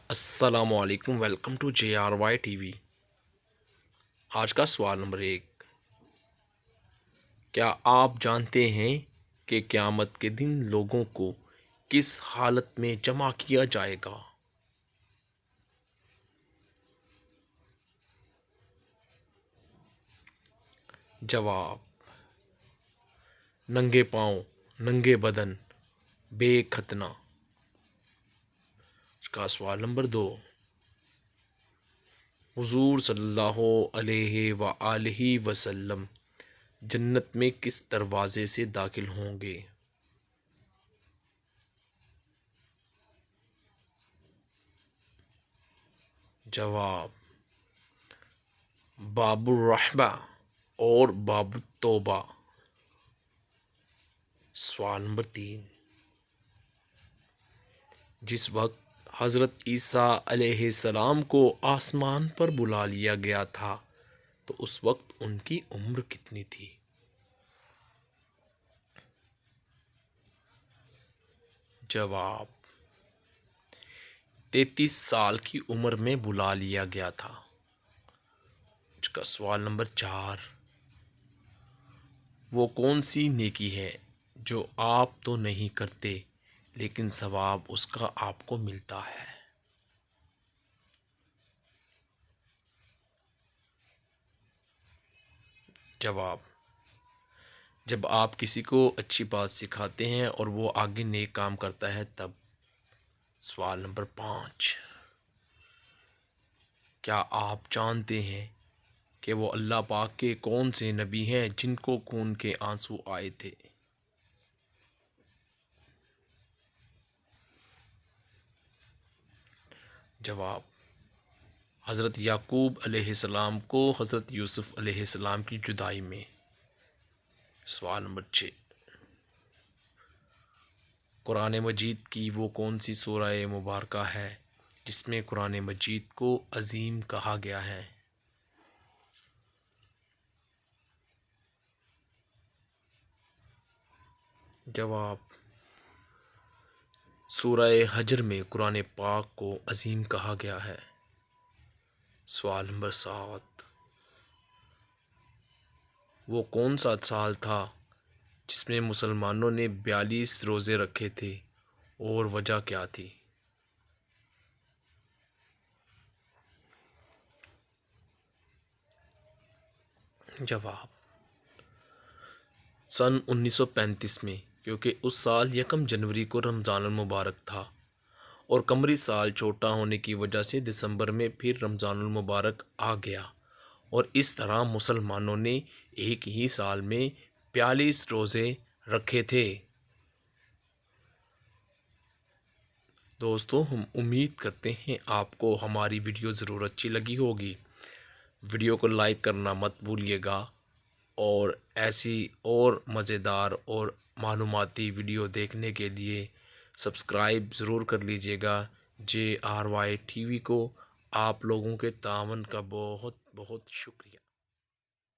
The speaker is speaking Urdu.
السلام علیکم، welcome to J R Y T V. آج کا سوال نمبر 1، کیا آپ جانتے ہیں کہ قیامت کے دن لوگوں کو کس حالت میں جمع کیا جائے گا؟ جواب: ننگے پاؤں، ننگے بدن، بے ختنہ۔ آج کا سوال نمبر 2، حضور صلی اللہ علیہ وآلہ وسلم جنت میں کس دروازے سے داخل ہوں گے؟ جواب: باب الرحمہ اور باب التوبہ۔ سوال نمبر 3، جس وقت حضرت عیسیٰ علیہ السلام کو آسمان پر بلا لیا گیا تھا تو اس وقت ان کی عمر کتنی تھی؟ جواب: 33 سال کی عمر میں بلا لیا گیا تھا۔ اس کا سوال نمبر 4، وہ کون سی نیکی ہے جو آپ تو نہیں کرتے لیکن ثواب اس کا آپ کو ملتا ہے؟ جواب: جب آپ کسی کو اچھی بات سکھاتے ہیں اور وہ آگے نیک کام کرتا ہے تب۔ سوال نمبر 5، کیا آپ جانتے ہیں کہ وہ اللہ پاک کے کون سے نبی ہیں جن کو خون کے آنسو آئے تھے؟ جواب: حضرت یعقوب علیہ السلام کو حضرت یوسف علیہ السلام کی جدائی میں۔ سوال نمبر 6، قرآن مجید کی وہ کون سی سورہ مبارکہ ہے جس میں قرآن مجید کو عظیم کہا گیا ہے؟ جواب: سورہ حجر میں قرآن پاک کو عظیم کہا گیا ہے۔ سوال نمبر 7، وہ کون سا سال تھا جس میں مسلمانوں نے 42 روزے رکھے تھے اور وجہ کیا تھی؟ جواب: سن 1935 میں، کیونکہ اس سال 1 جنوری کو رمضان المبارک تھا اور قمری سال چھوٹا ہونے کی وجہ سے دسمبر میں پھر رمضان المبارک آ گیا اور اس طرح مسلمانوں نے ایک ہی سال میں 42 روزے رکھے تھے۔ دوستو، ہم امید کرتے ہیں آپ کو ہماری ویڈیو ضرور اچھی لگی ہوگی۔ ویڈیو کو لائک کرنا مت بھولیے گا اور ایسی اور مزیدار اور معلوماتی ویڈیو دیکھنے کے لیے سبسکرائب ضرور کر لیجیے گا جے آر وائی ٹی وی کو۔ آپ لوگوں کے تعاون کا بہت بہت شکریہ۔